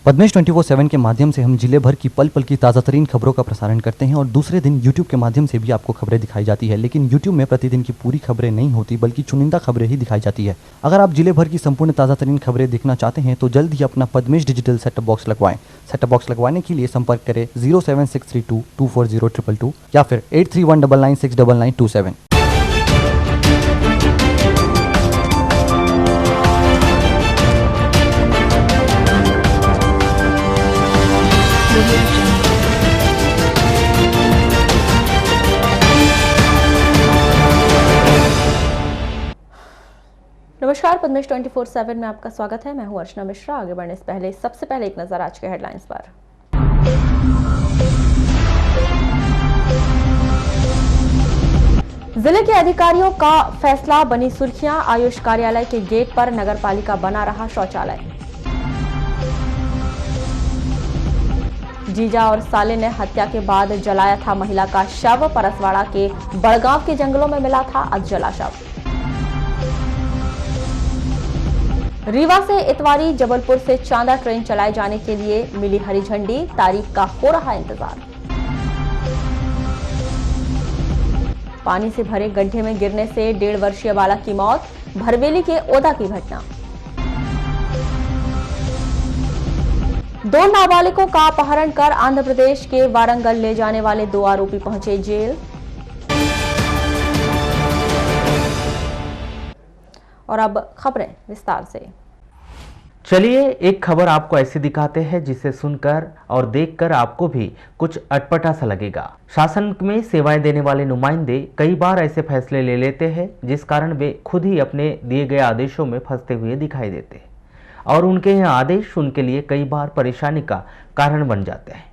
पद्मेश 24/7 के माध्यम से हम जिले भर की पल पल की ताज़ा तरीन खबरों का प्रसारण करते हैं और दूसरे दिन YouTube के माध्यम से भी आपको खबरें दिखाई जाती है। लेकिन YouTube में प्रतिदिन की पूरी खबरें नहीं होती बल्कि चुनिंदा खबरें ही दिखाई जाती है। अगर आप जिले भर की संपूर्ण ताज़ा तरीन खबरें देखना चाहते हैं तो जल्द ही अपना पद्मेश डिजिटल सेटअप बॉक्स लगवाएं। सेटअप बॉक्स लगवाने के लिए संपर्क करें 07632240222 या फिर 8319969927। नमस्कार, पद्मेश 24/7 में आपका स्वागत है। मैं हूं अर्चना मिश्रा। आगे बढ़ने से पहले सबसे पहले एक नजर आज के हेडलाइंस पर। जिले के अधिकारियों का फैसला बनी सुर्खियां। आयुष कार्यालय के गेट पर नगरपालिका बना रहा शौचालय। जीजा और साले ने हत्या के बाद जलाया था महिला का शव। परसवाड़ा के बड़गांव के जंगलों में मिला था अधजला शव। रीवा से इतवारी जबलपुर से चांदा ट्रेन चलाए जाने के लिए मिली हरी झंडी। तारीख का हो रहा इंतजार। पानी से भरे गड्ढे में गिरने से 1.5 वर्षीय बालक की मौत। भरवेली के ओदा की घटना। 2 नाबालिगों का अपहरण कर आंध्र प्रदेश के वारंगल ले जाने वाले 2 आरोपी पहुंचे जेल। और अब खबरें विस्तार से। चलिए एक खबर आपको ऐसी दिखाते हैं जिसे सुनकर और देखकर आपको भी कुछ अटपटा सा लगेगा। शासन में सेवाएं देने वाले नुमाइंदे कई बार ऐसे फैसले ले लेते हैं जिस कारण वे खुद ही अपने दिए गए आदेशों में फंसते हुए दिखाई देते हैं और उनके यह आदेश उनके लिए कई बार परेशानी का कारण बन जाते हैं।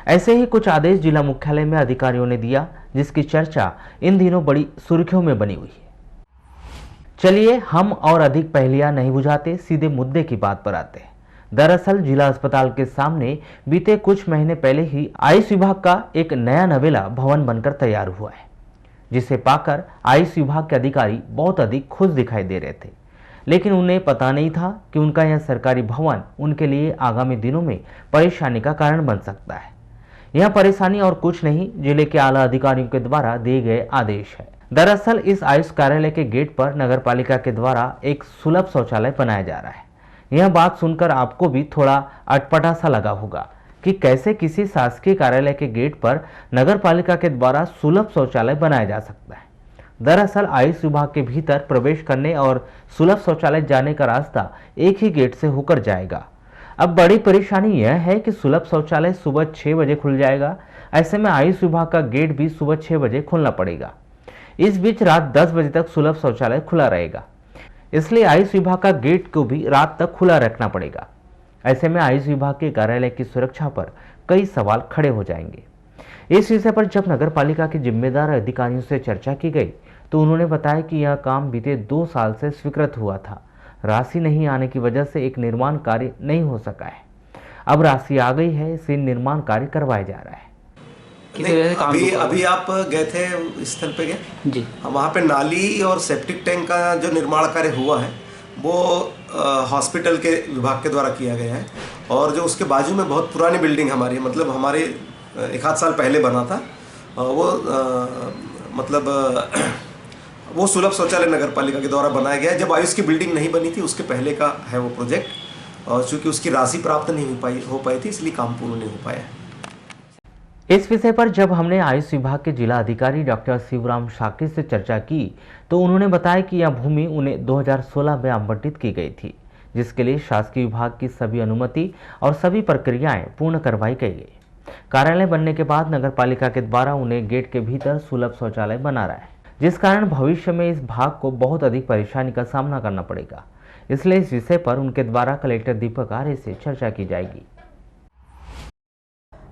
ऐसे ही कुछ आदेश जिला मुख्यालय में अधिकारियों ने दिया जिसकी चर्चा इन दिनों बड़ी सुर्खियों में बनी हुई है। चलिए हम और अधिक पहेलियां नहीं बुझाते, सीधे मुद्दे की बात पर आते हैं। दरअसल जिला अस्पताल के सामने बीते कुछ महीने पहले ही आयुष विभाग का एक नया नवेला भवन बनकर तैयार हुआ है, जिसे पाकर आयुष विभाग के अधिकारी बहुत अधिक खुश दिखाई दे रहे थे। लेकिन उन्हें पता नहीं था कि उनका यह सरकारी भवन उनके लिए आगामी दिनों में परेशानी का कारण बन सकता है। यह परेशानी और कुछ नहीं, जिले के आला अधिकारियों के द्वारा दिए गए आदेश है। दरअसल इस आयुष कार्यालय के गेट पर नगरपालिका के द्वारा एक सुलभ शौचालय बनाया जा रहा है। यह बात सुनकर आपको भी थोड़ा अटपटा सा लगा होगा कि कैसे किसी शासकीय कार्यालय के गेट पर नगरपालिका के द्वारा सुलभ शौचालय बनाया जा सकता है। दरअसल आयुष विभाग के भीतर प्रवेश करने और सुलभ शौचालय जाने का रास्ता एक ही गेट से होकर जाएगा। अब बड़ी परेशानी यह है कि सुलभ शौचालय सुबह 6 बजे खुल जाएगा। ऐसे में आयुष विभाग का गेट भी सुबह 6 बजे खुलना पड़ेगा। इस बीच रात 10 बजे तक सुलभ शौचालय खुला रहेगा, इसलिए आयुष विभाग का गेट को भी रात तक खुला रखना पड़ेगा। ऐसे में आयुष विभाग के कार्यालय की सुरक्षा पर कई सवाल खड़े हो जाएंगे। इस विषय पर जब नगर पालिका के जिम्मेदार अधिकारियों से चर्चा की गई तो उन्होंने बताया कि यह काम बीते 2 साल से स्वीकृत हुआ था। राशि नहीं आने की वजह से एक निर्माण कार्य नहीं हो सका है। अब राशि आ गई है, इससे निर्माण कार्य करवाया जा रहा है। अभी आप गए थे स्थल पे गए जी। वहाँ पे नाली और सेप्टिक टैंक का जो निर्माण कार्य हुआ है वो हॉस्पिटल के विभाग के द्वारा किया गया है। और जो उसके बाजू में बहुत पुरानी बिल्डिंग हमारी, मतलब हमारे 1 साल पहले बना था, वो सुलभ शौचालय नगर पालिका के द्वारा बनाया गया है। जब आयुष की बिल्डिंग नहीं बनी थी उसके पहले का है वो प्रोजेक्ट, और चूँकि उसकी राशि प्राप्त नहीं हो पाई थी इसलिए काम पूर्ण नहीं हो पाया। इस विषय पर जब हमने आयुष विभाग के जिला अधिकारी डॉक्टर शिवराम शाक्य से चर्चा की तो उन्होंने बताया कि यह भूमि उन्हें 2016 में आवंटित की गई थी, जिसके लिए शासकीय विभाग की सभी अनुमति और सभी प्रक्रियाएं पूर्ण करवाई गई। कार्यालय बनने के बाद नगरपालिका के द्वारा उन्हें गेट के भीतर सुलभ शौचालय बना रहा है, जिस कारण भविष्य में इस भाग को बहुत अधिक परेशानी का सामना करना पड़ेगा। इसलिए इस विषय पर उनके द्वारा कलेक्टर दीपक आर्य से चर्चा की जाएगी।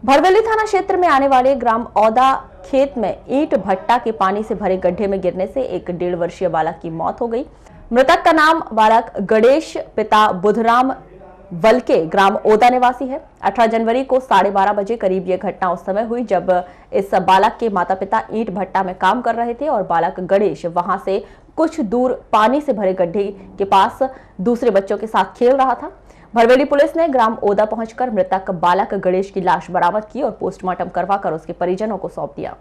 भरवेली थाना क्षेत्र में आने वाले ग्राम औदा खेत में ईंट भट्टा के पानी से भरे गड्ढे में गिरने से एक 1.5 वर्षीय बालक की मौत हो गई। मृतक का नाम बालक गणेश, पिता बुधराम वलके, ग्राम ओदा निवासी है। 18 जनवरी को 12:30 बजे करीब यह घटना उस समय हुई जब इस बालक के माता पिता ईंट भट्टा में काम कर रहे थे और बालक गणेश वहां से कुछ दूर पानी से भरे गड्ढे के पास दूसरे बच्चों के साथ खेल रहा था। भरवेली पुलिस ने ग्राम ओदा पहुंचकर मृतक बालक गणेश की लाश बरामद की और पोस्टमार्टम करवाकर उसके परिजनों को सौंप दिया।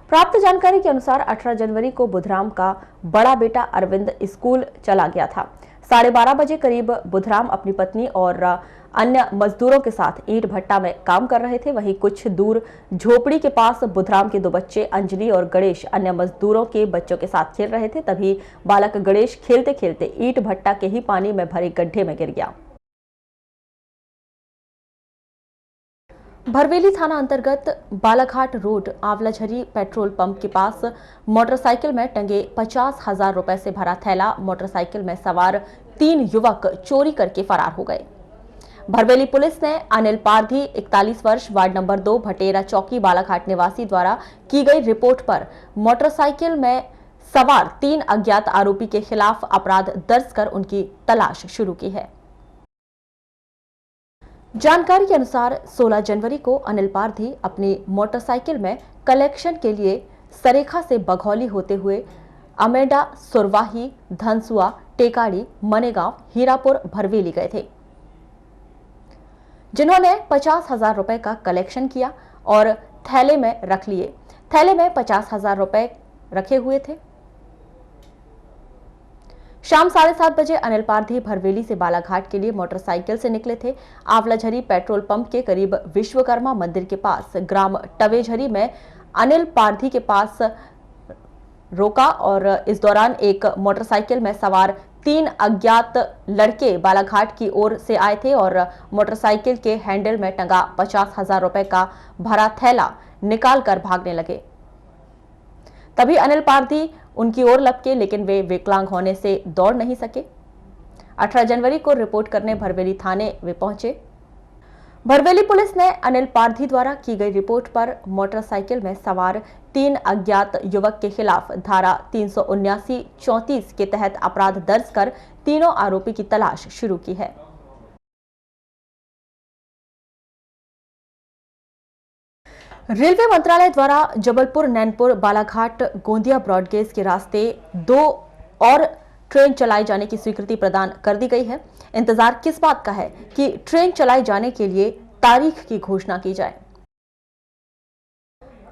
प्राप्त जानकारी के अनुसार 18 जनवरी को बुधराम का बड़ा बेटा अरविंद स्कूल चला गया था। 12:30 बजे करीब बुधराम अपनी पत्नी और अन्य मजदूरों के साथ ईंट भट्टा में काम कर रहे थे। वहीं कुछ दूर झोपड़ी के पास बुधराम के 2 बच्चे अंजलि और गणेश अन्य मजदूरों के बच्चों के साथ खेल रहे थे। तभी बालक गणेश खेलते खेलते ईंट भट्टा के ही पानी में भरे गड्ढे में गिर गया। भरवेली थाना अंतर्गत बालाघाट रोड आंवलाझरी पेट्रोल पंप के पास मोटरसाइकिल में टंगे 50,000 रुपए से भरा थैला मोटरसाइकिल में सवार 3 युवक चोरी करके फरार हो गए। भरवेली पुलिस ने अनिल पारधी 41 वर्ष वार्ड नंबर 2 भटेरा चौकी बालाघाट निवासी द्वारा की गई रिपोर्ट पर मोटरसाइकिल में सवार 3 अज्ञात आरोपी के खिलाफ अपराध दर्ज कर उनकी तलाश शुरू की है। जानकारी के अनुसार 16 जनवरी को अनिल पारधी अपनी मोटरसाइकिल में कलेक्शन के लिए सरेखा से बघौली होते हुए अमेडा, सुरवाही, धनसुआ, टेकाड़ी, मनेगांव, हीरापुर, भरवेली गए थे, जिन्होंने 50,000 रुपए का कलेक्शन किया और थैले में रख लिए। थैले में 50,000 रुपए रखे हुए थे। शाम 7:30 बजे अनिल पारधी भरवेली से बालाघाट के लिए मोटरसाइकिल से निकले थे। आंवलाझरी पेट्रोल पंप के करीब विश्वकर्मा मंदिर के पास ग्राम टवेझरी में अनिल पारधी के पास रोका और इस दौरान एक मोटरसाइकिल में सवार 3 अज्ञात लड़के बालाघाट की ओर से आए थे और मोटरसाइकिल के हैंडल में टंगा 50,000 रुपए का भरा थैला निकाल कर भागने लगे। तभी अनिल पारधी उनकी ओर लपके, लेकिन वे विकलांग होने से दौड़ नहीं सके। 18 जनवरी को रिपोर्ट करने भरवेली थाने वे पहुंचे। भरवेली पुलिस ने अनिल पारधी द्वारा की गई रिपोर्ट पर मोटरसाइकिल में सवार 3 अज्ञात युवक के खिलाफ धारा 379-34 के तहत अपराध दर्ज कर तीनों आरोपी की तलाश शुरू की है। रेलवे मंत्रालय द्वारा जबलपुर, नैनपुर, बालाघाट, गोंदिया ब्रॉडगेज के रास्ते 2 और ट्रेन चलाए जाने की स्वीकृति प्रदान कर दी गई है। इंतजार किस बात का है कि ट्रेन चलाए जाने के लिए तारीख की घोषणा की जाए।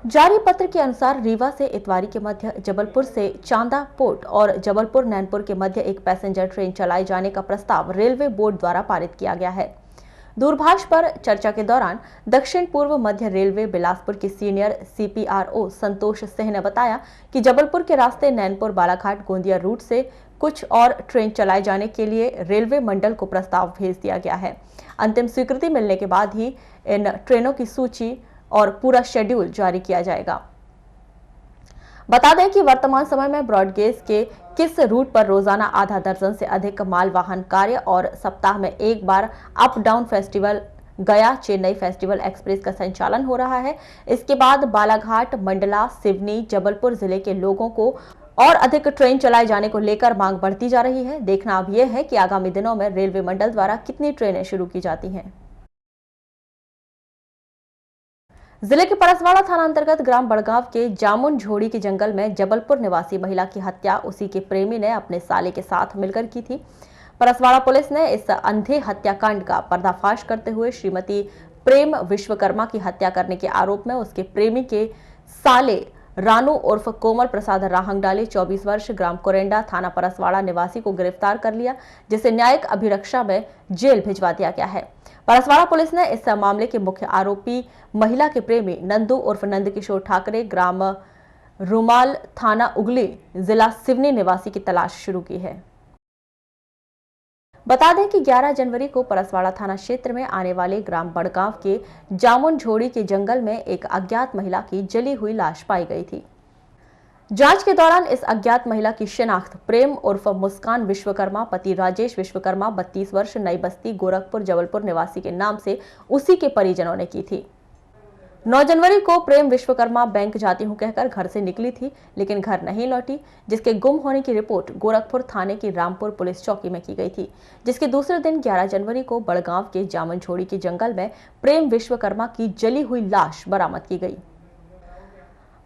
जारी पत्र के अनुसार रीवा से इतवारी के मध्य, जबलपुर से चांदा पोर्ट और जबलपुर नैनपुर के मध्य एक पैसेंजर ट्रेन चलाए जाने का प्रस्ताव रेलवे बोर्ड द्वारा पारित किया गया है। दूरभाष पर चर्चा के दौरान दक्षिण पूर्व मध्य रेलवे बिलासपुर के सीनियर CPRO संतोष सिंह ने बताया कि जबलपुर के रास्ते नैनपुर, बालाघाट, गोंदिया रूट से कुछ और ट्रेन चलाए जाने के लिए रेलवे मंडल को प्रस्ताव भेज दिया गया है। अंतिम स्वीकृति मिलने के बाद ही इन ट्रेनों की सूची और पूरा शेड्यूल जारी किया जाएगा। बता दें कि वर्तमान समय में ब्रॉडगेज के किस रूट पर रोजाना आधा दर्जन से अधिक माल वाहन कार्य और सप्ताह में एक बार अप डाउन फेस्टिवल गया चेन्नई फेस्टिवल एक्सप्रेस का संचालन हो रहा है। इसके बाद बालाघाट, मंडला, सिवनी, जबलपुर जिले के लोगों को और अधिक ट्रेन चलाए जाने को लेकर मांग बढ़ती जा रही है। देखना अब यह है कि आगामी दिनों में रेलवे मंडल द्वारा कितनी ट्रेनें शुरू की जाती हैं। जिले के परसवाड़ा थाना अंतर्गत ग्राम बड़गांव के जामुन झोड़ी के जंगल में जबलपुर निवासी महिला की हत्या उसी के प्रेमी ने अपने साले के साथ मिलकर की थी। परसवाड़ा पुलिस ने इस अंधे हत्याकांड का पर्दाफाश करते हुए श्रीमती प्रेम विश्वकर्मा की हत्या करने के आरोप में उसके प्रेमी के साले रानू उर्फ कोमल प्रसाद राहंगडाले 24 वर्ष ग्राम कोरेंडा थाना परसवाड़ा निवासी को गिरफ्तार कर लिया, जिसे न्यायिक अभिरक्षा में जेल भिजवा दिया गया है। परसवाड़ा पुलिस ने इस मामले के मुख्य आरोपी महिला के प्रेमी नंदू उर्फ नंदकिशोर ठाकरे ग्राम रुमाल थाना उगली जिला सिवनी निवासी की तलाश शुरू की है। बता दें कि 11 जनवरी को परसवाड़ा थाना क्षेत्र में आने वाले ग्राम बड़गांव के जामुन झोड़ी के जंगल में एक अज्ञात महिला की जली हुई लाश पाई गई थी। जांच के दौरान इस अज्ञात महिला की शिनाख्त प्रेम उर्फ मुस्कान विश्वकर्मा पति राजेश विश्वकर्मा 32 वर्ष नई बस्ती गोरखपुर जबलपुर निवासी के नाम से उसी के परिजनों ने की थी। 9 जनवरी को प्रेम विश्वकर्मा बैंक जाती हूं कहकर घर से निकली थी, लेकिन घर नहीं लौटी, जिसके गुम होने की रिपोर्ट गोरखपुर थाने की रामपुर पुलिस चौकी में की गई थी, जिसके दूसरे दिन 11 जनवरी को बड़गांव के जामुन झोड़ी के जंगल में प्रेम विश्वकर्मा की जली हुई लाश बरामद की गई।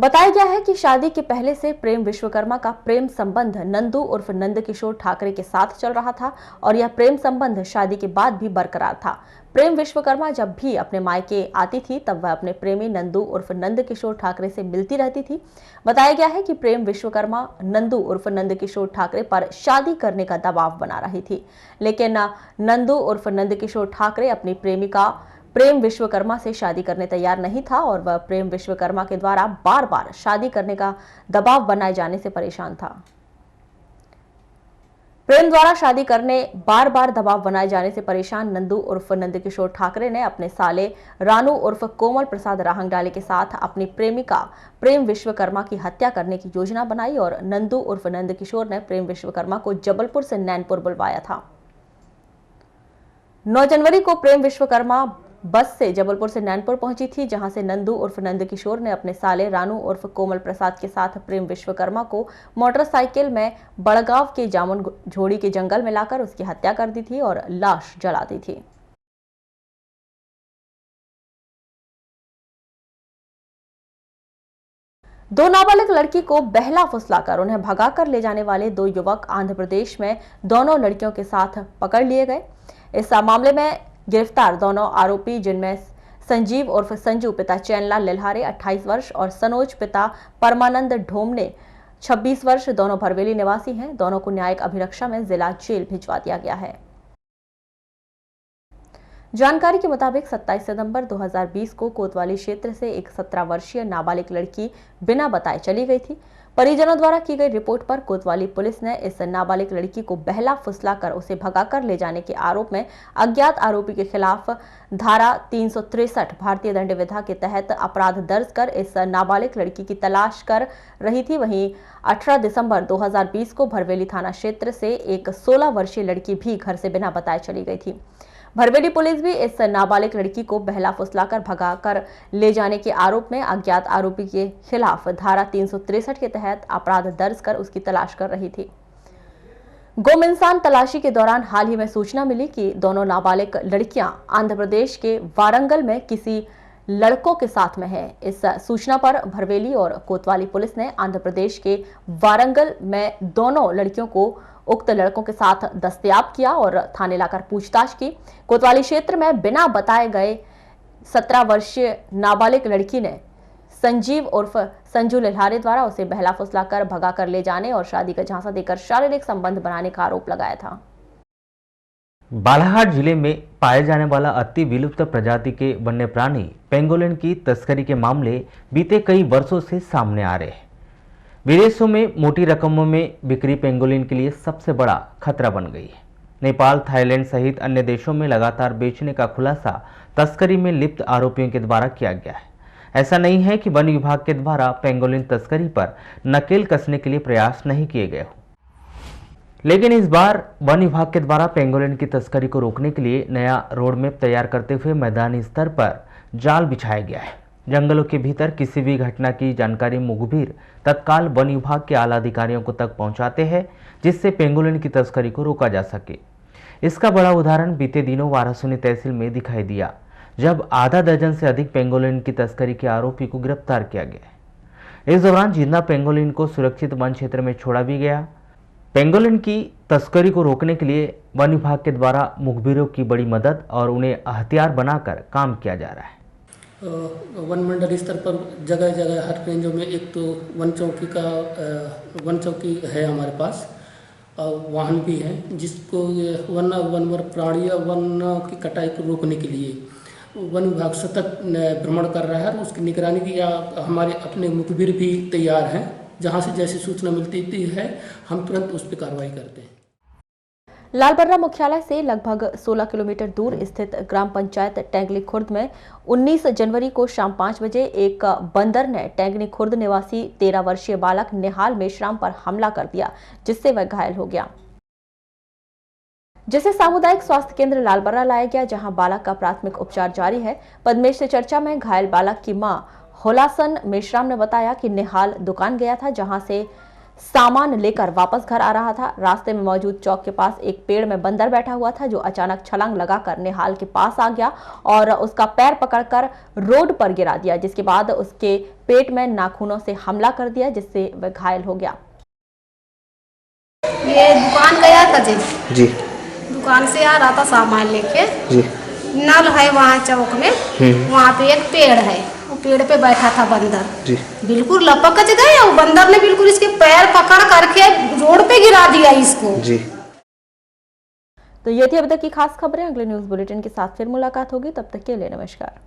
बताया गया है कि शादी के पहले से प्रेम विश्वकर्मा का प्रेम संबंध नंदू उर्फ नंदकिशोर ठाकरे के साथ चल रहा था और यह प्रेम संबंध शादी के बाद भी बरकरार था। प्रेम विश्वकर्मा जब भी अपने मायके आती थी तब वह अपने प्रेमी नंदू उर्फ नंदकिशोर ठाकरे से मिलती रहती थी। बताया गया है कि प्रेम विश्वकर्मा नंदू उर्फ नंदकिशोर ठाकरे पर शादी करने का दबाव बना रही थी, लेकिन नंदू उर्फ नंदकिशोर ठाकरे अपनी प्रेमिका प्रेम विश्वकर्मा से शादी करने तैयार नहीं था और वह प्रेम विश्वकर्मा के द्वारा बार बार शादी करने का दबाव बनाए जाने से परेशान था। प्रेम द्वारा शादी करने बार बार दबाव बनाए जाने से परेशान नंदू उर्फ नंदकिशोर ठाकरे ने अपने साले रानू उर्फ कोमल प्रसाद राहंगडाले के साथ अपनी प्रेमिका प्रेम विश्वकर्मा की हत्या करने की योजना बनाई और नंदू उर्फ नंदकिशोर ने प्रेम विश्वकर्मा को जबलपुर से नैनपुर बुलवाया था। 9 जनवरी को प्रेम विश्वकर्मा बस से जबलपुर से नैनपुर पहुंची थी, जहां से नंदू उर्फ नंदकिशोर ने अपने साले रानू उर्फ कोमल प्रसाद के साथ प्रेम विश्वकर्मा को मोटरसाइकिल में बड़गांव के जामुन झोड़ी के जंगल में लाकर उसकी हत्या कर दी थी और लाश जला दी थी। दो नाबालिग लड़की को बहला फुसलाकर उन्हें भगाकर ले जाने वाले 2 युवक आंध्र प्रदेश में दोनों लड़कियों के साथ पकड़ लिए गए। इस मामले में गिरफ्तार दोनों आरोपी, जिनमें संजीव उर्फ संजू पिता चैनलाल लिल्हारे 28 वर्ष और सनोज पिता परमानंद ढोमने 26 वर्ष, दोनों भरवेली निवासी हैं। दोनों को न्यायिक अभिरक्षा में जिला जेल भिजवा दिया गया है। जानकारी के मुताबिक 27 सितंबर 2020 को कोतवाली क्षेत्र से एक 17 वर्षीय नाबालिग लड़की बिना बताए चली गई थी। परिजनों द्वारा की गई रिपोर्ट पर कोतवाली पुलिस ने इस नाबालिग लड़की को बहला फुसलाकर उसे भगाकर ले जाने के आरोप में अज्ञात आरोपी के खिलाफ धारा 363 भारतीय दंड विधा के तहत अपराध दर्ज कर इस नाबालिग लड़की की तलाश कर रही थी। वहीं 18 दिसंबर 2020 को भरवेली थाना क्षेत्र से एक 16 वर्षीय लड़की भी घर से बिना बताए चली गई थी। भरवेली पुलिस भी इस नाबालिग लड़की को बहला फुसलाकर भगाकर ले जाने के आरोप में अज्ञात आरोपी के खिलाफ धारा 363 के तहत अपराध दर्ज कर उसकी तलाश कर रही थी। गुमइंसान तलाशी के दौरान हाल ही में सूचना मिली कि दोनों नाबालिग लड़कियां आंध्र प्रदेश के वारंगल में किसी लड़कों के साथ में है। इस सूचना पर भरवेली और कोतवाली पुलिस ने आंध्र प्रदेश के वारंगल में दोनों लड़कियों को उक्त लड़कों के साथ दस्तयाब किया और थाने लाकर पूछताछ की। कोतवाली क्षेत्र में बिना बताए गए 17 वर्षीय नाबालिग लड़की ने संजीव उर्फ संजू लिल्हारे द्वारा उसे बहला फुसलाकर भगाकर ले जाने और शादी का झांसा देकर शारीरिक संबंध बनाने का आरोप लगाया था। बालाघाट जिले में पाए जाने वाला अति विलुप्त प्रजाति के वन्य प्राणी पेंगोलिन की तस्करी के मामले बीते कई वर्षों से सामने आ रहे हैं। विदेशों में मोटी रकमों में बिक्री पेंगोलिन के लिए सबसे बड़ा खतरा बन गई है। नेपाल, थाईलैंड सहित अन्य देशों में लगातार बेचने का खुलासा तस्करी में लिप्त आरोपियों के द्वारा किया गया है। ऐसा नहीं है कि वन विभाग के द्वारा पेंगोलिन तस्करी पर नकेल कसने के लिए प्रयास नहीं किए गए हो, लेकिन इस बार वन विभाग के द्वारा पेंगोलिन की तस्करी को रोकने के लिए नया रोड मैप तैयार करते हुए मैदानी स्तर पर जाल बिछाया गया है। जंगलों के भीतर किसी भी घटना की जानकारी मुखबिर तत्काल वन विभाग के आला अधिकारियों को तक पहुंचाते हैं, जिससे पेंगोलिन की तस्करी को रोका जा सके। इसका बड़ा उदाहरण बीते दिनों वारासुनी तहसील में दिखाई दिया, जब आधा दर्जन से अधिक पेंगोलिन की तस्करी के आरोपी को गिरफ्तार किया गया। इस दौरान जिंदा पेंगोलिन को सुरक्षित वन क्षेत्र में छोड़ा भी गया। पेंगोलिन की तस्करी को रोकने के लिए वन विभाग के द्वारा मुखबिरों की बड़ी मदद और उन्हें हथियार बनाकर काम किया जा रहा है। वन मंडल स्तर पर जगह जगह हर रेंजों में एक तो वन चौकी है हमारे पास, और वाहन भी है, जिसको वनवर प्राणी या वन की कटाई को रोकने के लिए वन विभाग सतत भ्रमण कर रहा है। उसकी निगरानी की हमारे अपने मुखबिर भी तैयार हैं। जहां से जैसी सूचना मिलती है हम तुरंत उस पर कार्रवाई करते हैं। लालबर्रा मुख्यालय से लगभग 16 किलोमीटर दूर स्थित ग्राम पंचायत टेंगली खुर्द में 19 जनवरी को शाम 5 बजे एक बंदर ने टेंगली खुर्द निवासी 13 वर्षीय बालक निहाल मेश्राम पर हमला कर दिया, जिससे वह घायल हो गया, जिसे सामुदायिक स्वास्थ्य केंद्र लालबर्रा लाया गया, जहां बालक का प्राथमिक उपचार जारी है। पद्मेश से चर्चा में घायल बालक की मां होलासन मेश्राम ने बताया कि निहाल दुकान गया था, जहां से सामान लेकर वापस घर आ रहा था। रास्ते में मौजूद चौक के पास एक पेड़ में बंदर बैठा हुआ था, जो अचानक छलांग लगाकर निहाल के पास आ गया और उसका पैर पकड़कर रोड पर गिरा दिया, जिसके बाद उसके पेट में नाखूनों से हमला कर दिया, जिससे वह घायल हो गया। ये दुकान गया था जी। दुकान से आ रहा था सामान लेके जी। नल है वहाँ चौक में, वहाँ पे एक पेड़ है, वो पेड़ पे बैठा था बंदर जी। बिल्कुल लपक गया, वो बंदर ने बिल्कुल इसके पैर पकड़ करके रोड पे गिरा दिया इसको जी। तो ये थी अभी तक की खास खबरें। अगले न्यूज बुलेटिन के साथ फिर मुलाकात होगी, तब तक के लिए नमस्कार।